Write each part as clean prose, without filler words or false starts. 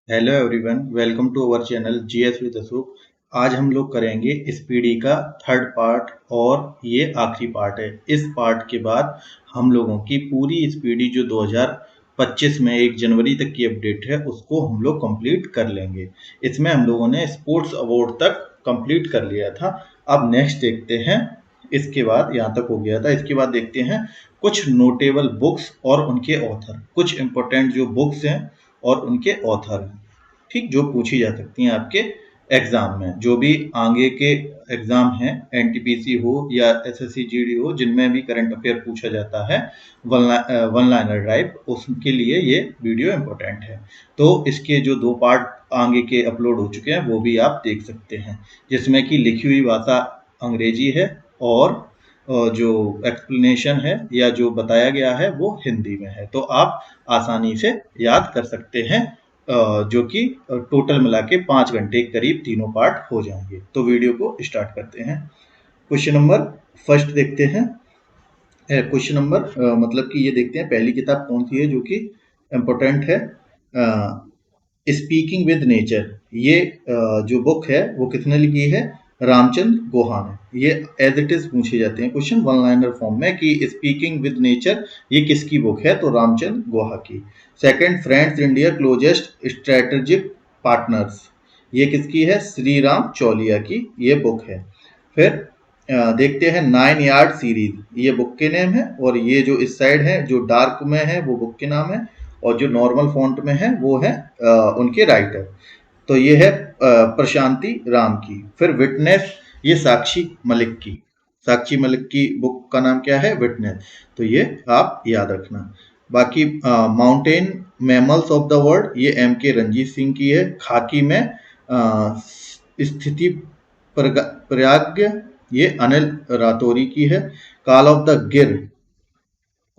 Hello everyone, welcome to our channel GS with Ashok. आज हम लोग करेंगे इस पीढ़ी का थर्ड पार्ट और ये आखिरी पार्ट है। इस पार्ट के बाद हम लोगों की पूरी इस पीढ़ी जो 2025 में 1 जनवरी तक की अपडेट है उसको हम लोग कंप्लीट कर लेंगे। इसमें हम लोगों ने स्पोर्ट्स अवार्ड तक कंप्लीट कर लिया था। अब नेक्स्ट देखते हैं, इसके बाद यहाँ तक हो गया था। इसके बाद देखते हैं कुछ नोटेबल बुक्स और उनके ऑथर, कुछ इंपॉर्टेंट जो बुक्स हैं और उनके ऑथर, ठीक, जो पूछी जा सकती हैं आपके एग्जाम में। जो भी आगे के एग्जाम हैं, एनटीपीसी हो या एसएससी जीडी हो, जिनमें भी करंट अफेयर पूछा जाता है वन लाइनर टाइप, उसके लिए ये वीडियो इंपॉर्टेंट है। तो इसके जो 2 पार्ट आगे के अपलोड हो चुके हैं वो भी आप देख सकते हैं, जिसमें कि लिखी हुई भाषा अंग्रेजी है और जो एक्सप्लेनेशन है या जो बताया गया है वो हिंदी में है। तो आप आसानी से याद कर सकते हैं, जो कि टोटल मिला के 5 घंटे के करीब तीनों पार्ट हो जाएंगे। तो वीडियो को स्टार्ट करते हैं। क्वेश्चन नंबर फर्स्ट देखते हैं। क्वेश्चन नंबर मतलब कि ये देखते हैं पहली किताब कौन सी है जो कि इम्पोर्टेंट है। स्पीकिंग विद नेचर, ये जो बुक है वो किसने लिखी है? रामचंद्र गुहा ने। ये एज इट इज पूछे जाते हैं क्वेश्चन वन लाइनर फॉर्म में कि स्पीकिंग विद नेचर ये किसकी बुक है, तो रामचंद्र गुहा की। Second, friends India closest strategic partners, ये किसकी है? श्री राम चौलिया की ये बुक है। फिर देखते हैं 9 यार्ड सीरीज, ये बुक के नेम है, और ये जो इस साइड है जो डार्क में है वो बुक के नाम है, और जो नॉर्मल फॉन्ट में है वो है उनके राइटर। तो ये है प्रशांति राम की। फिर विटनेस, ये साक्षी मलिक की। साक्षी मलिक की बुक का नाम क्या है? विटनेस। तो ये आप याद रखना। बाकी mountain mammals of the world, ये एम के रंजीत सिंह की है। खाकी में स्थिति प्रज्ञ, ये अनिल रातौरी की है। कॉल ऑफ द गिर,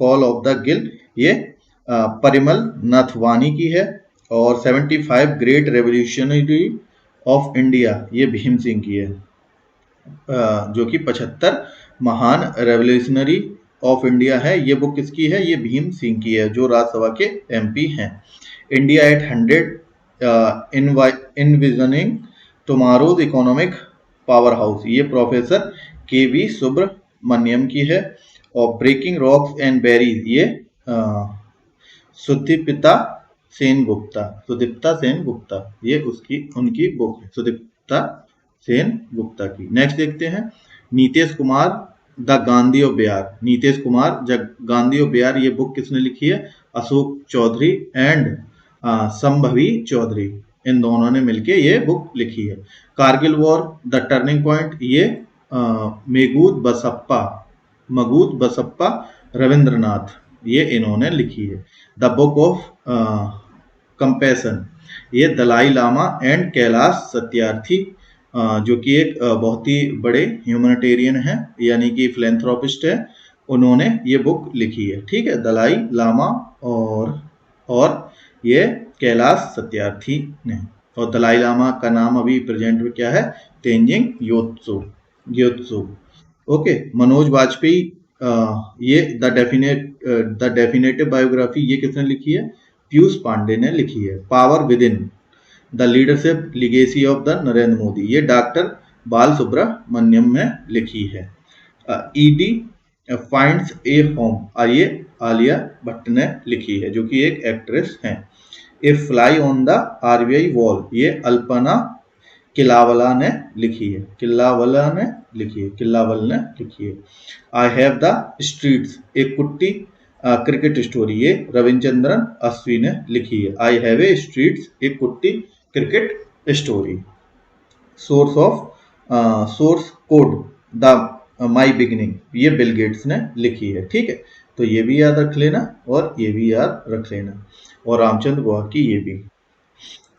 कॉल ऑफ द गिल, ये परिमल नथवानी की है। और 75 ग्रेट रेवोल्यूशनरी ऑफ इंडिया, ये भीम सिंह की है। जो कि 75 महान रेवोल्यूशनरी ऑफ इंडिया है, ये बुक किसकी है? ये भीम सिंह की है, जो राज्यसभा के एमपी हैं। India at 100 envisioning tomorrow's economic power house, ये प्रोफेसर के वी सुब्रमण्यम की है। और ब्रेकिंग रॉक्स एंड बेरीज, ये सुदीप्ता सेन गुप्ता, सुदीप्ता सेन गुप्ता, ये उनकी बुक है, सुदीप्ता सेन गुप्ता की। नेक्स्ट देखते हैं Nitish Kumar the Gandhi of Bihar. Nitish Kumar Gandhi of Bihar, ये बुक किसने लिखी है? अशोक चौधरी एंड संभवी चौधरी, इन दोनों ने मिलके ये बुक लिखी है। Kargil war the turning point, ये मगूद बसप्पा रविंद्रनाथ, ये इन्होंने लिखी है। द बुक ऑफ कंपैशन, ये दलाई लामा एंड कैलाश सत्यार्थी, जो कि एक बहुत ही बड़े ह्यूमैनिटेरियन हैं, यानी कि फिलैंथ्रोपिस्ट है, उन्होंने ये बुक लिखी है। ठीक है, दलाई लामा और ये कैलाश सत्यार्थी ने। और दलाई लामा का नाम अभी प्रेजेंट में क्या है? तेंजिंग ग्योत्सो। ओके, मनोज वाजपेयी, ये द डेफिनेटिव बायोग्राफी, ये किसने लिखी है? पीयूष पांडे ने लिखी है। Power with in the leadership legacy of the Narendra Modi, ये डॉक्टर बाल सुब्रमण्यम ने लिखी है। ईडी फाइंड्स ए होम, ये आलिया भट्ट ने लिखी है, जो कि एक एक्ट्रेस हैं। A fly on the RBI wall, ये अल्पना किलावला ने लिखी है, किल्लावल ने लिखी है। आई हैव द स्ट्रीट्स, एक कुट्टी क्रिकेट स्टोरी, ये रविचंद्रन अश्विनी ने लिखी है। आई हैव ए स्ट्रीट्स, एक कुट्टी cricket story. Source code the my beginning, ये बिल गेट्स ने लिखी है। ठीक है, तो ये भी याद रख लेना और ये भी याद रख लेना, और रामचंद्र गुहा की ये भी।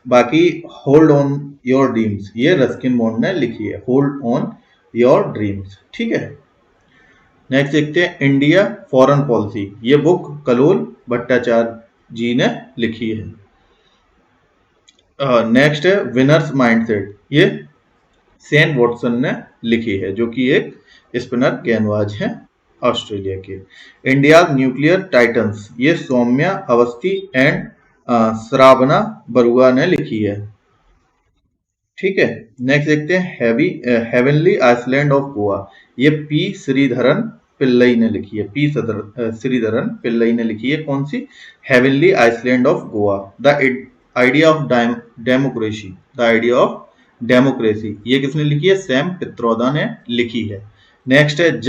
बाकी होल्ड ऑन योर ड्रीम्स, ये रस्किन बॉन्ड ने लिखी है, होल्ड ऑन योर ड्रीम्स। ठीक है, नेक्स्ट देखते हैं इंडिया फॉरेन पॉलिसी, ये बुक कलोल भट्टाचार्य जी ने लिखी है। नेक्स्ट है विनर्स माइंडसेट, ये सेन वॉटसन ने लिखी है, जो कि एक स्पिनर गेंदबाज हैं ऑस्ट्रेलिया के। इंडिया न्यूक्लियर टाइटन्स, ये सौम्या अवस्थी एंड श्रावना बरुआ ने लिखी है। ठीक है, नेक्स्ट देखते हैं हेवनली आइसलैंड ऑफ गोवा। ये पी श्रीधरन पिल्लई ने लिखी है। श्रीधरन पिल्लई ने लिखी है। कौन सी? Heavenly island of Goa, the idea of democracy. The idea of democracy, ये किसने लिखी है? सैम पित्रोदा ने लिखी है। नेक्स्ट है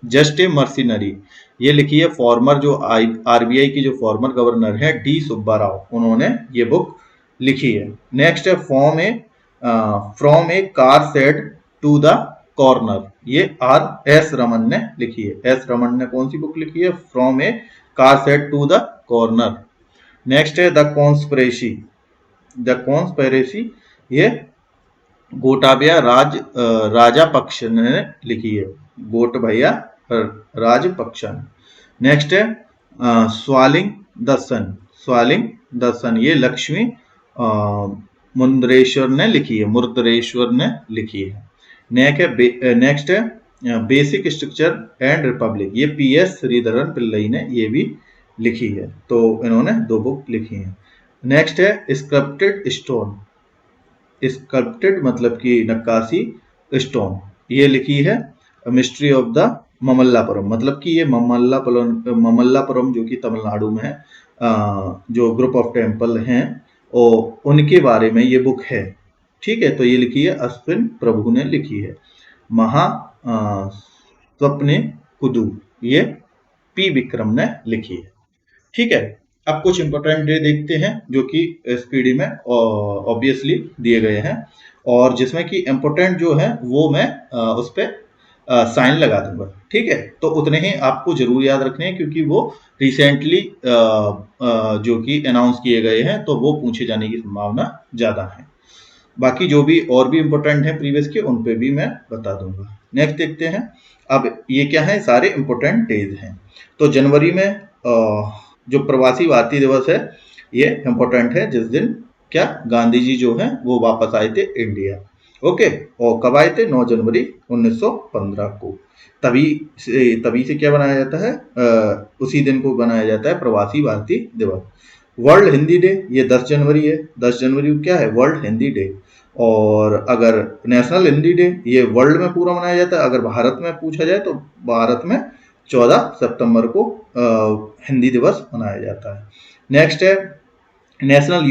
जस्ट ए मर्सिनरी। ये लिखी है फॉर्मर जो आरबीआई की जो फॉर्मर गवर्नर है डी सुब्बा राव, उन्होंने ये बुक लिखी है। नेक्स्ट है from a car set to the corner. ये आर एस रमन ने लिखी है। एस रमन ने कौन सी बुक लिखी है? From a car set to the corner. Next है द कॉन्स्पिरेसी। ये गोटाबया राजापक्ष ने लिखी है। गोटभया राजपक्षन। नेक्स्ट है स्वालिंग द सन। ये लक्ष्मी मुद्रेश्वर ने लिखी है। नेक्स्ट है बेसिक स्ट्रक्चर एंड रिपब्लिक। ये पीएस श्रीधरन पिल्लई ने ये भी लिखी है। तो इन्होंने दो बुक लिखी हैं। नेक्स्ट है स्कल्प्टेड मतलब कि नक्काशी स्टोन, ये लिखी है मिस्ट्री ऑफ द ममल्लापुरम। मतलब कि ये ममल्लापुरम जो कि तमिलनाडु में है, जो ग्रुप ऑफ टेम्पल हैं और उनके बारे में ये बुक है। ठीक है, तो ये लिखी है अश्विन प्रभु ने लिखी है। महा स्वप्ने कुदू, ये पी विक्रम ने लिखी है। ठीक है, अब कुछ इंपॉर्टेंट डे देखते हैं जो कि एसपीडी में ऑब्वियसली दिए गए हैं, और जिसमें कि इंपॉर्टेंट जो है वो मैं उस पर साइन लगा दूंगा। ठीक है, तो उतने ही आपको जरूर याद रखने हैं, क्योंकि वो रिसेंटली जो कि अनाउंस किए गए हैं, तो वो पूछे जाने की संभावना ज्यादा है। बाकी जो भी और भी इंपॉर्टेंट है प्रीवियस के, उन पे भी मैं बता दूंगा। नेक्स्ट देखते हैं। अब ये क्या है? सारे इंपॉर्टेंट डेज हैं। तो जनवरी में जो प्रवासी भारतीय दिवस है ये इंपॉर्टेंट है, जिस दिन क्या गांधी जी जो है वो वापस आए थे इंडिया। ओके, और कब आए थे? 9 जनवरी 1915 को। तभी से क्या बनाया जाता है? उसी दिन को बनाया जाता है प्रवासी भारतीय दिवस। वर्ल्ड हिंदी डे, ये 10 जनवरी है। 10 जनवरी को क्या है? World Hindi day. और अगर नेशनल हिंदी डे, ये वर्ल्ड में पूरा मनाया जाता है। अगर भारत में पूछा जाए तो भारत में 14 सितंबर को हिंदी दिवस मनाया जाता है। नेक्स्ट है नेशनल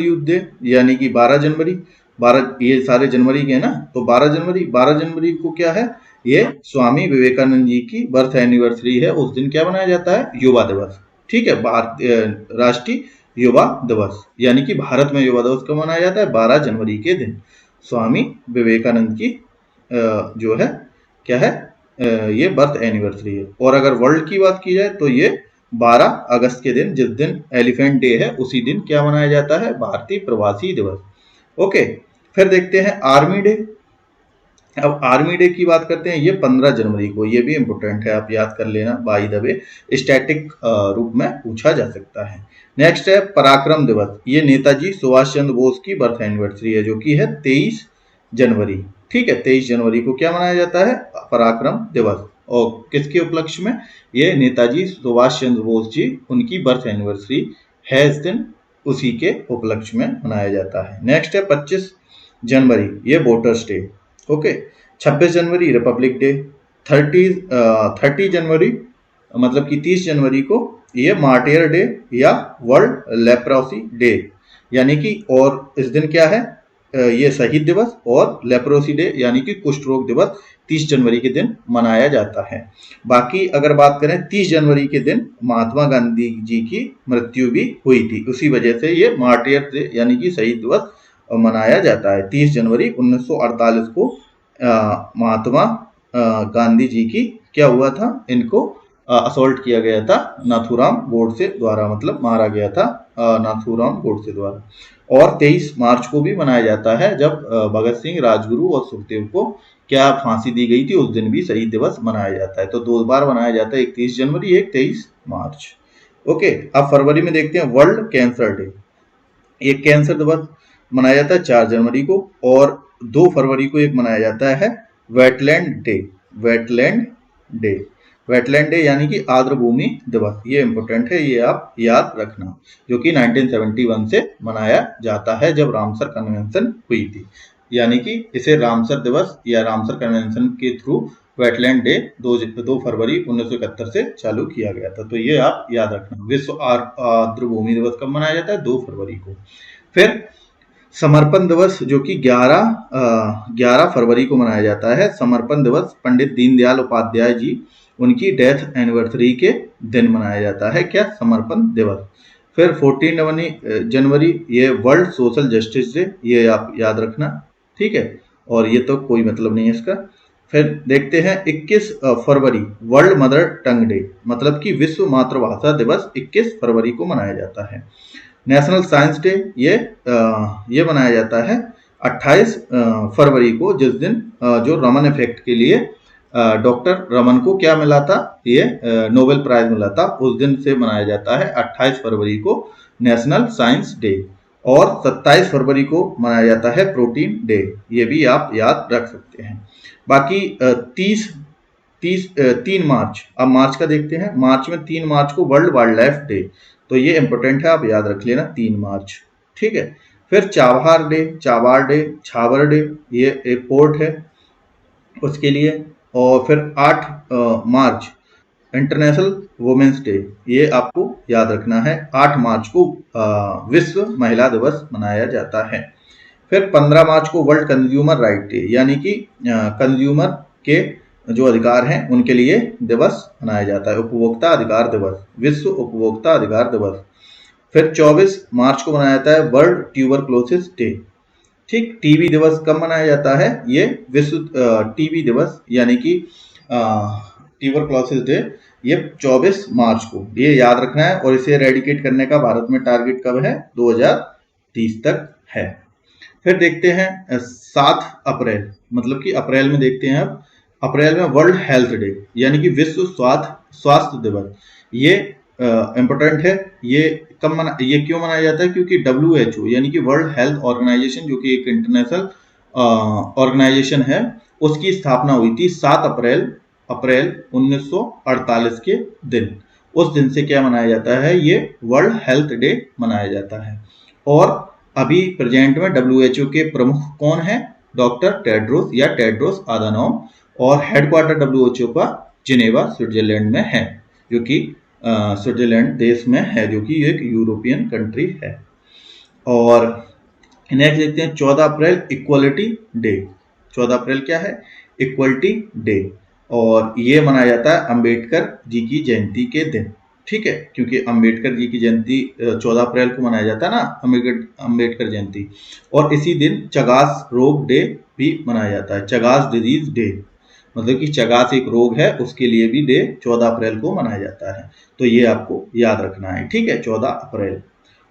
यूथ डे यानी कि 12 जनवरी। 12, ये सारे जनवरी के हैं ना, तो 12 जनवरी को क्या है? ये स्वामी विवेकानंद जी की बर्थ एनिवर्सरी है। उस दिन क्या मनाया जाता है? युवा दिवस। ठीक है, राष्ट्रीय युवा दिवस, यानी कि भारत में युवा दिवस कब मनाया जाता है? 12 जनवरी के दिन स्वामी विवेकानंद की जो है क्या है, ये बर्थ एनिवर्सरी है। और अगर वर्ल्ड की बात की जाए तो ये 12 अगस्त के दिन, जिस दिन एलिफेंट डे है, उसी दिन क्या मनाया जाता है? भारतीय प्रवासी दिवस। ओके, फिर देखते हैं आर्मी डे। अब आर्मी डे की बात करते हैं, ये 15 जनवरी को। ये भी इंपॉर्टेंट है, आप याद कर लेना, बाय द वे स्टैटिक रूप में पूछा जा सकता है। नेक्स्ट है पराक्रम दिवस। ये नेताजी सुभाष चंद्र बोस की बर्थ एनिवर्सरी है, जो कि है 23 जनवरी। ठीक है, 23 जनवरी को क्या मनाया जाता है? पराक्रम दिवस। और किसके उपलक्ष्य में? ये नेताजी सुभाष चंद्र बोस जी, उनकी बर्थ एनिवर्सरी है इस दिन, उसी के उपलक्ष्य में मनाया जाता है। नेक्स्ट है 25 जनवरी, ये वोटर्स डे। ओके, 26 जनवरी रिपब्लिक डे। 30 जनवरी मतलब कि 30 जनवरी को ये मार्टियर डे या वर्ल्ड लेप्रोसी डे, यानी कि, और इस दिन क्या है? ये शहीद दिवस और लेप्रोसी डे यानी कि कुष्ठ रोग दिवस 30 जनवरी के दिन मनाया जाता है। बाकी अगर बात करें, 30 जनवरी के दिन महात्मा गांधी जी की मृत्यु भी हुई थी, उसी वजह से ये मार्टियर डे यानी कि शहीद दिवस मनाया जाता है। 30 जनवरी 1948 को महात्मा गांधी जी की क्या हुआ था? इनको असॉल्ट किया गया था नाथूराम गोडसे द्वारा, मतलब मारा गया था नाथूराम गोडसे द्वारा। और 23 मार्च को भी मनाया जाता है, जब भगत सिंह, राजगुरु और सुखदेव को क्या फांसी दी गई थी, उस दिन भी शहीद दिवस मनाया जाता है। तो 2 बार मनाया जाता है, एक 30 जनवरी, एक 23 मार्च। ओके, अब फरवरी में देखते हैं वर्ल्ड कैंसर डे। ये कैंसर दिवस मनाया जाता है 4 जनवरी को, और 2 फरवरी को एक मनाया जाता है वेटलैंड डे। वेटलैंड डे यानी कि आर्द्रभूमि दिवस, ये इंपॉर्टेंट है, ये आप याद रखना, जो कि 1971 से मनाया जाता है जब रामसर कन्वेंशन हुई थी, यानी कि इसे रामसर दिवस या रामसर कन्वेंशन के थ्रू वेटलैंड डे 2 फरवरी 1971 से चालू किया गया था। तो ये आप याद रखना। विश्व आर्द्रभूमि दिवस कब मनाया जाता है? 2 फरवरी को। फिर समर्पण दिवस जो कि 11 फरवरी को मनाया जाता है। समर्पण दिवस पंडित दीनदयाल उपाध्याय जी, उनकी डेथ एनिवर्सरी के दिन मनाया जाता है। क्या? समर्पण दिवस। फिर 14 जनवरी ये वर्ल्ड सोशल जस्टिस डे, ये आप याद रखना, ठीक है। और ये तो कोई मतलब नहीं है इसका। फिर देखते हैं 21 फरवरी वर्ल्ड मदर टंग डे, मतलब कि विश्व मातृभाषा दिवस 21 फरवरी को मनाया जाता है। नेशनल साइंस डे ये मनाया जाता है 28 फरवरी को, जिस दिन जो रमन इफेक्ट के लिए डॉक्टर रमन को क्या मिला था? ये नोबेल प्राइज मिला था, उस दिन से मनाया जाता है 28 फरवरी को नेशनल साइंस डे। और 27 फरवरी को मनाया जाता है प्रोटीन डे, ये भी आप याद रख सकते हैं। बाकी 3 मार्च, अब मार्च का देखते हैं। मार्च में 3 मार्च को वर्ल्ड वाइल्ड लाइफ डे, तो ये इंपॉर्टेंट है, आप याद रख लेना 3 मार्च, ठीक है। फिर चाबहार डे, छाबर डे, ये एक पोर्ट है उसके लिए। और फिर 8 मार्च इंटरनेशनल वुमेन्स डे, ये आपको याद रखना है। 8 मार्च को विश्व महिला दिवस मनाया जाता है। फिर 15 मार्च को वर्ल्ड कंज्यूमर राइट डे, यानी कि कंज्यूमर के जो अधिकार हैं उनके लिए दिवस मनाया जाता है। उपभोक्ता अधिकार दिवस, विश्व उपभोक्ता अधिकार दिवस। फिर 24 मार्च को मनाया जाता है वर्ल्ड ट्यूबरक्लोसिस डे, ठीक। टीबी दिवस कब मनाया जाता है? ये विश्व टीबी दिवस यानी कि ट्यूबरक्लोसिस डे, ये 24 मार्च को, ये याद रखना है। और इसे रेडिकेट करने का भारत में टारगेट कब है? 2030 तक है। फिर देखते हैं 7 अप्रैल, मतलब कि अप्रैल में देखते हैं अब। अप्रैल में वर्ल्ड हेल्थ डे, यानी कि विश्व स्वास्थ्य दिवस, ये इम्पोर्टेंट है। ये क्यों मनाया जाता है? क्योंकि WHO यानी कि वर्ल्ड हेल्थ ऑर्गेनाइजेशन, जो कि एक इंटरनेशनल ऑर्गेनाइजेशन है, उसकी स्थापना हुई थी 7 अप्रैल 1948 के दिन। उस दिन से क्या मनाया जाता है? ये वर्ल्ड हेल्थ डे मनाया जाता है। और अभी प्रेजेंट में WHO के प्रमुख कौन है? डॉक्टर टेड्रोस आधानोम, और हेडक्वार्टर WHO का जिनेवा स्विट्जरलैंड में है, जो कि स्विट्जरलैंड देश में है, जो कि एक यूरोपियन कंट्री है। और नेक्स्ट देखते हैं 14 अप्रैल इक्वलिटी डे। 14 अप्रैल क्या है? इक्वलिटी डे, और ये मनाया जाता है अंबेडकर जी की जयंती के दिन, ठीक है। क्योंकि अंबेडकर जी की जयंती 14 अप्रैल को मनाया जाता है ना, अंबेडकर जयंती। और इसी दिन चगास रोग डे भी मनाया जाता है, चगास डिजीज डे, मतलब कि चगास एक रोग है, उसके लिए भी डे 14 अप्रैल को मनाया जाता है। तो ये आपको याद रखना है, ठीक है, 14 अप्रैल।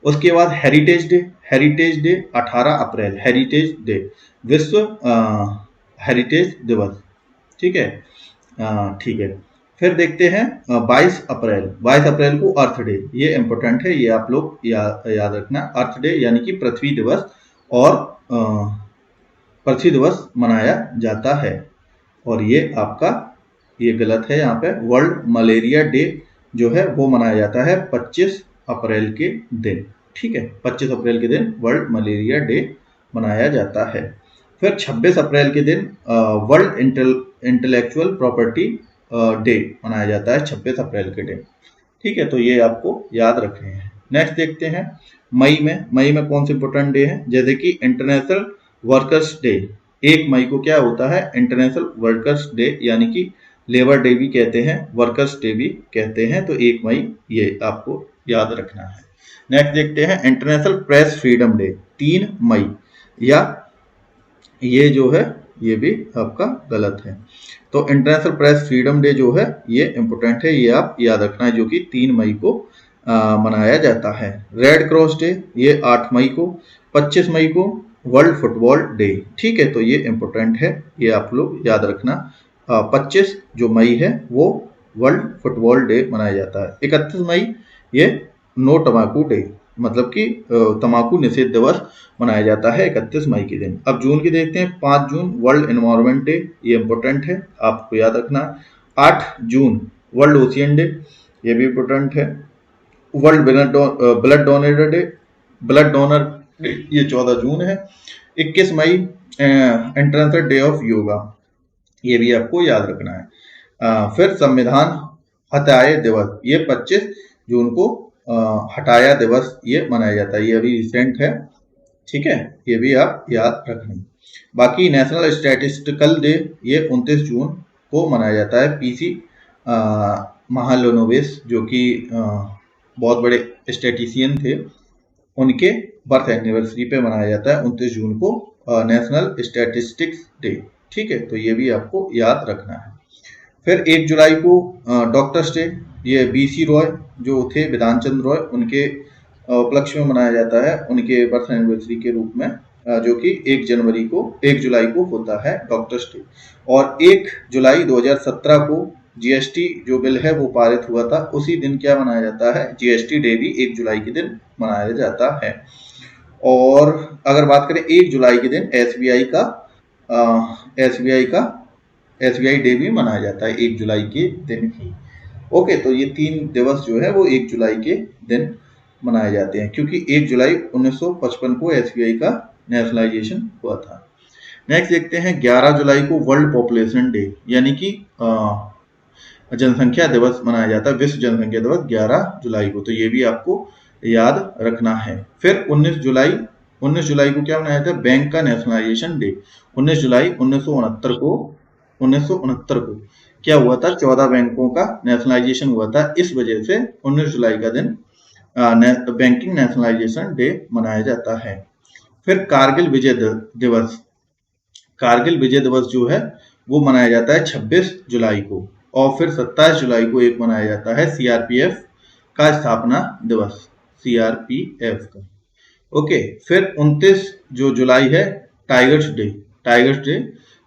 उसके बाद हेरिटेज डे 18 अप्रैल, हेरिटेज डे, विश्व हेरिटेज दिवस, ठीक है, ठीक है। फिर देखते हैं 22 अप्रैल को अर्थ डे, ये इंपॉर्टेंट है, ये आप लोग याद रखना। अर्थ डे यानी कि पृथ्वी दिवस, और पृथ्वी दिवस मनाया जाता है। और ये आपका ये गलत है यहाँ पे। वर्ल्ड मलेरिया डे जो है वो मनाया जाता है 25 अप्रैल के दिन, ठीक है। 25 अप्रैल के दिन वर्ल्ड मलेरिया डे मनाया जाता है। फिर 26 अप्रैल के दिन वर्ल्ड इंटेलेक्चुअल प्रॉपर्टी डे मनाया जाता है, 26 अप्रैल के दिन, ठीक है। तो ये आपको याद रखने हैं। नेक्स्ट देखते हैं मई में कौन से इंपोर्टेंट डे है? जैसे कि इंटरनेशनल वर्कर्स डे, 1 मई को क्या होता है? इंटरनेशनल वर्कर्स डे, यानी कि लेबर डे भी कहते हैं, वर्कर्स डे भी कहते हैं। तो 1 मई ये आपको याद रखना है। नेक्स्ट देखते हैं इंटरनेशनल प्रेस फ्रीडम डे, 3 मई, या ये जो है ये भी आपका गलत है। तो इंटरनेशनल प्रेस फ्रीडम डे जो है ये इंपोर्टेंट है, ये आप याद रखना है, जो कि 3 मई को मनाया जाता है। रेड क्रॉस डे ये 8 मई को। 25 मई को वर्ल्ड फुटबॉल डे, ठीक है। तो ये इंपोर्टेंट है, ये आप लोग याद रखना। 25 जो मई है वो वर्ल्ड फुटबॉल डे मनाया जाता है। 31 मई ये नो टमाकू डे, मतलब कि तंबाकू निषेध दिवस मनाया जाता है 31 मई के दिन। अब जून की देखते हैं। 5 जून वर्ल्ड एनवायरनमेंट डे, ये इंपॉर्टेंट है, आपको याद रखना। 8 जून वर्ल्ड ओशियन डे, ये भी इम्पोर्टेंट है। World blood donor day, blood donor day ये 14 जून है। 21 मई इंटरनेशनल डे ऑफ योगा, ये भी आपको याद रखना है। फिर संविधान हटाए दिवस, ये 25 जून को हटाया दिवस ये मनाया जाता है, ये अभी रिसेंट है, ठीक है, ये भी आप याद रखना। बाकी नेशनल स्टैटिस्टिकल डे ये 29 जून को मनाया जाता है। पीसी महालनोबिस जो कि बहुत बड़े स्टैटिशियन थे, उनके बर्थ एनिवर्सरी पे मनाया जाता है 29 जून को नेशनल स्टैटिस्टिक्स डे, ठीक है, तो ये भी आपको याद रखना है। फिर 1 जुलाई को डॉक्टर्स डे, ये बीसी रॉय जो थे विधान चंद्र रॉय, उनके उपलक्ष्य में मनाया जाता है, उनके बर्थ एनिवर्सरी के रूप में, जो कि 1 जुलाई को होता है डॉक्टर्स डे। और 1 जुलाई 2017 को जीएसटी जो बिल है वो पारित हुआ था, उसी दिन क्या मनाया जाता है, जीएसटी डे भी 1 जुलाई के दिन मनाया जाता है। और अगर बात करें 1 जुलाई के दिन एसबीआई डे भी मनाया जाता है 1 जुलाई के दिन ही। ओके, तो ये 3 दिवस जो है वो 1 जुलाई के दिन मनाए जाते हैं, क्योंकि 1 जुलाई 1955 को एसबीआई का नेशनलाइजेशन हुआ था। नेक्स्ट देखते हैं 11 जुलाई को वर्ल्ड पॉपुलेशन डे, यानी कि जनसंख्या दिवस मनाया जाता है, विश्व जनसंख्या दिवस 11 जुलाई को, तो ये भी आपको याद रखना है। फिर 19 जुलाई को क्या मनाया जाता है, बैंक का नेशनलाइजेशन डे। 19 जुलाई 1969 को क्या हुआ था, 14 बैंकों का नेशनलाइजेशन हुआ था, इस वजह से 19 जुलाई का दिन बैंकिंग नेशनलाइजेशन डे मनाया जाता है। फिर कारगिल विजय दिवस जो है वो मनाया जाता है 26 जुलाई को। और फिर 27 जुलाई को एक मनाया जाता है सीआरपीएफ का स्थापना दिवस, सीआरपीएफ का। ओके, फिर 29 जो जुलाई है टाइगर्स डे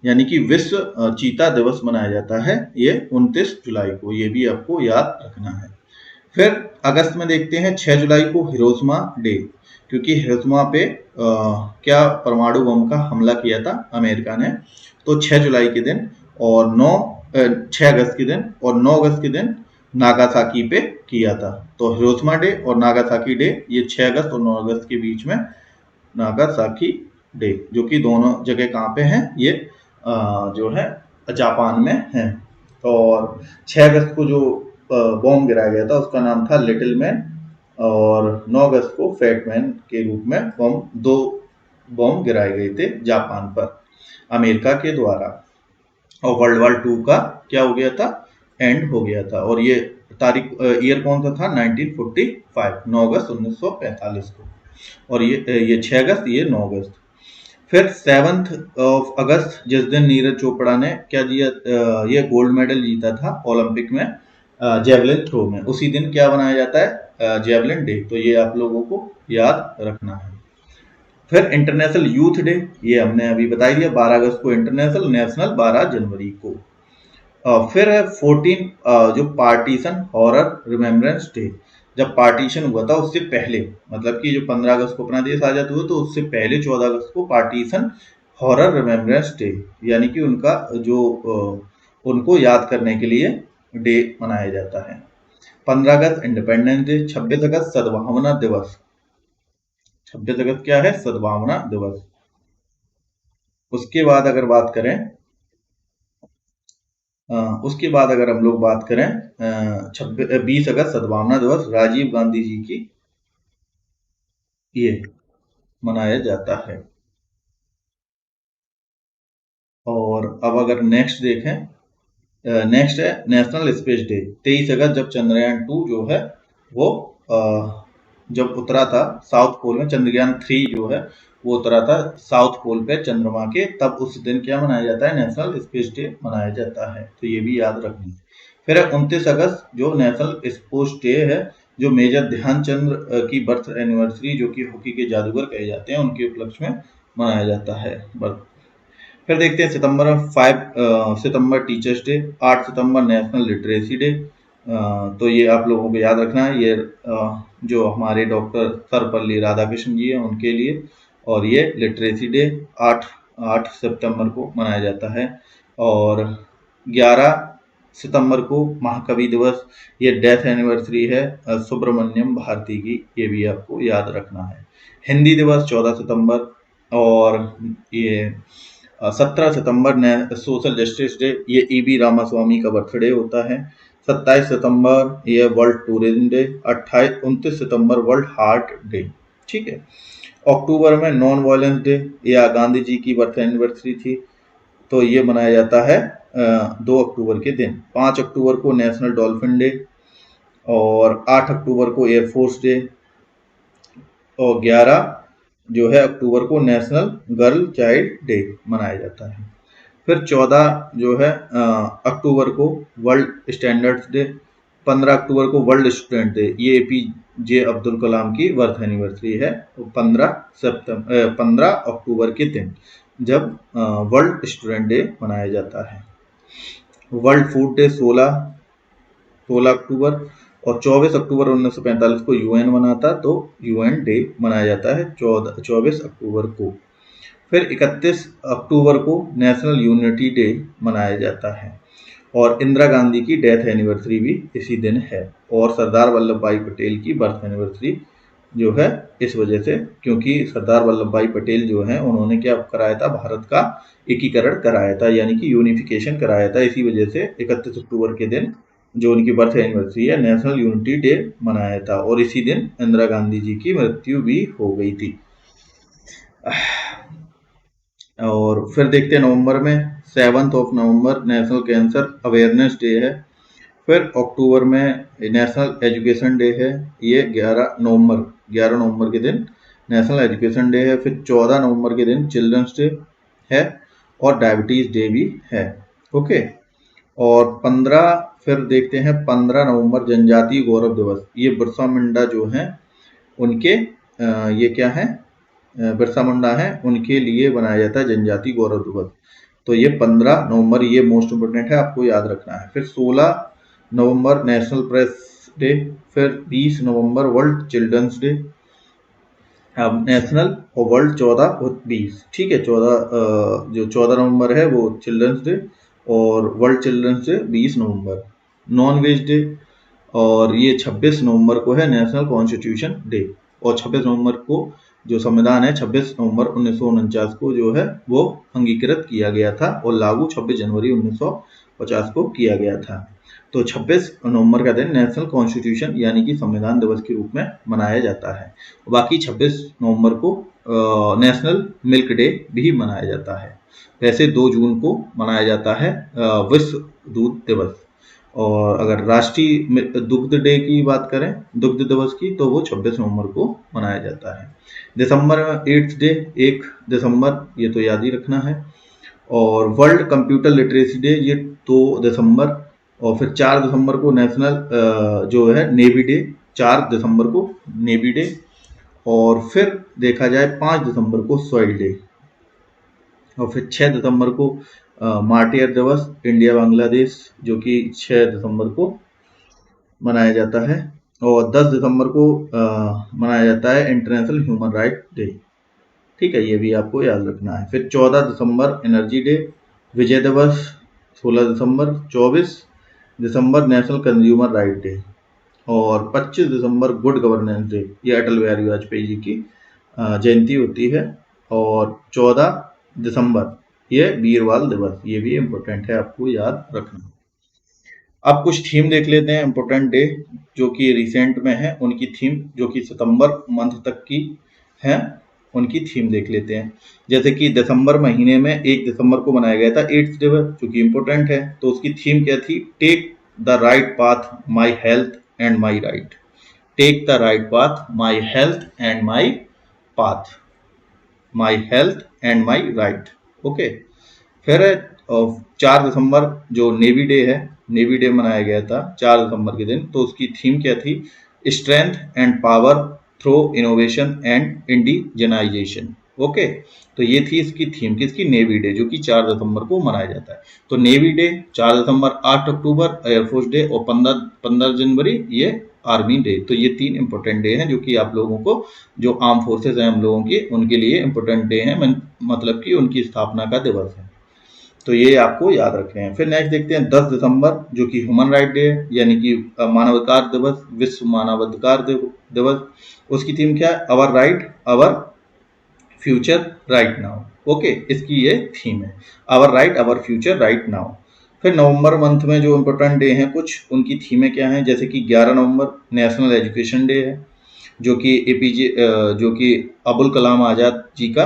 यानी कि विश्व चीता दिवस मनाया जाता है, ये 29 जुलाई को, ये भी आपको याद रखना है। फिर अगस्त में देखते हैं 6 जुलाई को हिरोशिमा डे, क्योंकि हिरोशिमा पे क्या परमाणु बम का हमला किया था अमेरिका ने, तो 6 जुलाई के दिन और 6 अगस्त के दिन और 9 अगस्त के दिन नागासाकी पे किया था। तो हिरोशिमा डे और नागासाकी डे ये 6 अगस्त और 9 अगस्त के बीच में नागासाकी डे, जो कि दोनों जगह कहाँ पे हैं, ये जो है जापान में है। और 6 अगस्त को जो बॉम्ब गिराया गया था उसका नाम था लिटिल मैन, और 9 अगस्त को फैट मैन के रूप में दो बॉम्ब गिराए गए थे जापान पर अमेरिका के द्वारा। और वर्ल्ड वॉर 2 का क्या हो गया था, एंड हो गया था। और ये ईयर कौन सा था, 1945, 9 अगस्त 1945 को। और ये 6 अगस्त, ये 9 अगस्त। फिर 7 अगस्त जिस दिन नीरज चोपड़ा ने क्या दिया, ये गोल्ड मेडल जीता था ओलंपिक में जेवलिन थ्रो में, उसी दिन क्या बनाया जाता है, जेवलिन डे, तो ये आप लोगों को याद रखना है। फिर इंटरनेशनल यूथ डे, ये हमने अभी बता दिया, 12 अगस्त को इंटरनेशनल, नेशनल 12 जनवरी को। फिर है 14 जो पार्टीशन हॉरर रिमेम्बरेंस डे, जब पार्टीशन हुआ था उससे पहले, मतलब कि जो 15 अगस्त को अपना देश आजाद हुआ तो उससे पहले 14 अगस्त को पार्टीशन हॉरर रिमेम्बरेंस डे, यानी कि उनका जो उनको याद करने के लिए डे मनाया जाता है। 15 अगस्त इंडिपेंडेंस डे। 26 अगस्त सद्भावना दिवस, 26 अगस्त क्या है, सद्भावना दिवस। उसके बाद अगर बात करें हम लोग बात करें 20 अगस्त सद्भावना दिवस, राजीव गांधी जी की ये मनाया जाता है। और अब अगर नेक्स्ट देखें, नेक्स्ट है नेशनल स्पेस डे। 23 अगस्त जब चंद्रयान 2 जो है वो जब उतरा था साउथ पोल में, चंद्रयान 3 जो है वो उतरा था साउथ पोल पे चंद्रमा के, तब उस दिन क्या मनाया जाता है, नेशनल स्पेस डे मनाया जाता है, तो ये भी याद रखना। फिर 29 अगस्त जो नेशनल स्पोर्ट्स डे है, जो मेजर ध्यानचंद की बर्थ एनिवर्सरी, जो कि हॉकी के जादूगर कहे जाते हैं, उनके उपलक्ष्य में मनाया जाता है बर्थ। फिर देखते हैं सितंबर टीचर्स डे। 8 सितंबर नेशनल लिटरेसी डे, तो ये आप लोगों को याद रखना है, ये जो हमारे डॉक्टर सर्वपल्ली राधाकृष्णन जी हैं उनके लिए, और ये लिटरेसी डे 8 सितंबर को मनाया जाता है। और 11 सितंबर को महाकवि दिवस, ये डेथ एनिवर्सरी है सुब्रमण्यम भारती की, ये भी आपको याद रखना है। हिंदी दिवस 14 सितंबर, और ये 17 सितंबर ने सोशल जस्टिस डे, ये ईबी रामास्वामी का बर्थडे होता है। 27 सितंबर ये वर्ल्ड टूरिज्म डे, 29 सितंबर वर्ल्ड हार्ट डे। ठीक है। अक्टूबर में नॉन वायलेंस डे, या गांधी जी की बर्थ एनिवर्सरी थी, तो ये मनाया जाता है 2 अक्टूबर के दिन। 5 अक्टूबर को नेशनल डॉल्फिन डे, और 8 अक्टूबर को एयरफोर्स डे, और 11 जो है अक्टूबर को नेशनल गर्ल चाइल्ड डे मनाया जाता है। फिर 14 जो है अक्टूबर को वर्ल्ड स्टैंडर्ड्स डे, 15 अक्टूबर को वर्ल्ड स्टूडेंट डे, ये एपीजे अब्दुल कलाम की बर्थ एनिवर्सरी है। तो 15 अक्टूबर के दिन जब वर्ल्ड स्टूडेंट डे मनाया जाता है। वर्ल्ड फूड डे 16 अक्टूबर, और 24 अक्टूबर 1945 को यूएन मनाता, तो यूएन डे मनाया जाता है 24 अक्टूबर को। फिर 31 अक्टूबर को नेशनल यूनिटी डे मनाया जाता है, और इंदिरा गांधी की डेथ एनिवर्सरी भी इसी दिन है, और सरदार वल्लभ भाई पटेल की बर्थ एनिवर्सरी जो है इस वजह से, क्योंकि सरदार वल्लभ भाई पटेल जो हैं उन्होंने क्या कराया था, भारत का एकीकरण कराया था, यानी कि यूनिफिकेशन कराया था। इसी वजह से 31 अक्टूबर के दिन जो उनकी बर्थ एनिवर्सरी है, नेशनल यूनिटी डे मनाया था, और इसी दिन इंदिरा गांधी जी की मृत्यु भी हो गई थी। और फिर देखते हैं नवंबर में 7 नवंबर नेशनल कैंसर अवेयरनेस डे है। फिर अक्टूबर में नेशनल एजुकेशन डे है, ये 11 नवंबर के दिन नेशनल एजुकेशन डे है। फिर 14 नवंबर के दिन चिल्ड्रंस डे है, और डायबिटीज डे भी है। ओके। और 15 फिर देखते हैं 15 नवंबर जनजातीय गौरव दिवस, ये बिरसा मुंडा जो हैं उनके ये क्या है, बिरसा मुंडा है उनके लिए बनाया जाता है जनजातीय गौरव दिवस। तो ये 15 नवंबर ये मोस्ट इम्पोर्टेंट है, आपको याद रखना है। फिर 16 नवंबर नेशनल प्रेस डे, फिर 20 नवंबर वर्ल्ड चिल्ड्रंस डे, नेशनल और वर्ल्ड 14 और 20। ठीक है। 14 जो 14 नवंबर है वो चिल्ड्रंस डे, और वर्ल्ड चिल्ड्रंस डे 20 नवंबर। नॉन वेज डे, और ये 26 नवंबर को है नेशनल कॉन्स्टिट्यूशन डे, और 26 नवंबर को जो संविधान है 26 नवंबर 1949 को जो है वो अंगीकृत किया गया था, और लागू 26 जनवरी 1950 को किया गया था। तो 26 नवंबर का दिन नेशनल कॉन्स्टिट्यूशन यानी कि संविधान दिवस के रूप में मनाया जाता है। बाकी 26 नवंबर को नेशनल मिल्क डे भी मनाया जाता है। वैसे 2 जून को मनाया जाता है विश्व दूध दिवस। और अगर राष्ट्रीय दुग्ध डे की बात करें, दुग्ध दिवस की, तो वो 26 नवंबर को मनाया जाता है। दिसंबर में एड्स डे 1 दिसंबर, ये तो याद ही रखना है। और वर्ल्ड कंप्यूटर लिटरेसी डे ये 2 दिसंबर, और फिर 4 दिसंबर को नेशनल जो है नेवी डे, 4 दिसंबर को नेवी डे। और फिर देखा जाए 5 दिसंबर को सॉइल डे, और फिर 6 दिसंबर को मार्टियर दिवस इंडिया बांग्लादेश, जो कि 6 दिसंबर को मनाया जाता है। और 10 दिसंबर को मनाया जाता है इंटरनेशनल ह्यूमन राइट डे। ठीक है, ये भी आपको याद रखना है। फिर 14 दिसंबर एनर्जी डे, विजय दिवस 16 दिसंबर, 24 दिसंबर नेशनल कंज्यूमर राइट डे, और 25 दिसंबर गुड गवर्नेंस डे, ये अटल बिहारी वाजपेयी जी की जयंती होती है। और 14 दिसंबर ये वीरवाल दिवस, ये भी इम्पोर्टेंट है, आपको याद रखना। अब कुछ थीम देख लेते हैं इम्पोर्टेंट डे जो कि रिसेंट में है, उनकी थीम जो कि सितंबर मंथ तक की है, उनकी थीम देख लेते हैं। जैसे कि दिसंबर महीने में 1 दिसंबर को मनाया गया था एड्स दिवस, जो कि इम्पोर्टेंट है। तो उसकी थीम क्या थी, take the right path, my health and my right. Take the right path, my health and my path, my health and my right. Okay. फिर 4 दिसंबर जो नेवी डे है, नेवी डे मनाया गया था 4 दिसंबर के दिन। तो उसकी थीम क्या थी, strength and power through innovation and indigenisation. Okay. तो ये थी इसकी थीम, किसकी, नेवी डे, जो कि 4 दिसंबर को मनाया जाता है। तो नेवी डे 4 दिसंबर, 8 अक्टूबर एयरफोर्स डे, और 15 जनवरी ये आर्मी डे। तो ये 3 इंपॉर्टेंट डे हैं जो कि आप लोगों को, जो आर्म फोर्सेज हैं हम लोगों की, उनके लिए इंपॉर्टेंट डे हैं, मतलब कि उनकी स्थापना का दिवस है। तो ये आपको याद रखने हैं। फिर नेक्स्ट देखते हैं 10 दिसंबर जो कि ह्यूमन राइट डे है, यानी कि मानवाधिकार दिवस, विश्व मानवाधिकार दिवस। उसकी थीम क्या है? Our right our future right now. Okay, इसकी ये थीम है, our right our future right now. फिर नवंबर मंथ में जो इम्पोर्टेंट डे हैं कुछ, उनकी थीमें क्या हैं? जैसे कि 11 नवंबर नेशनल एजुकेशन डे है, जो कि एपीजे जो कि अबुल कलाम आज़ाद जी का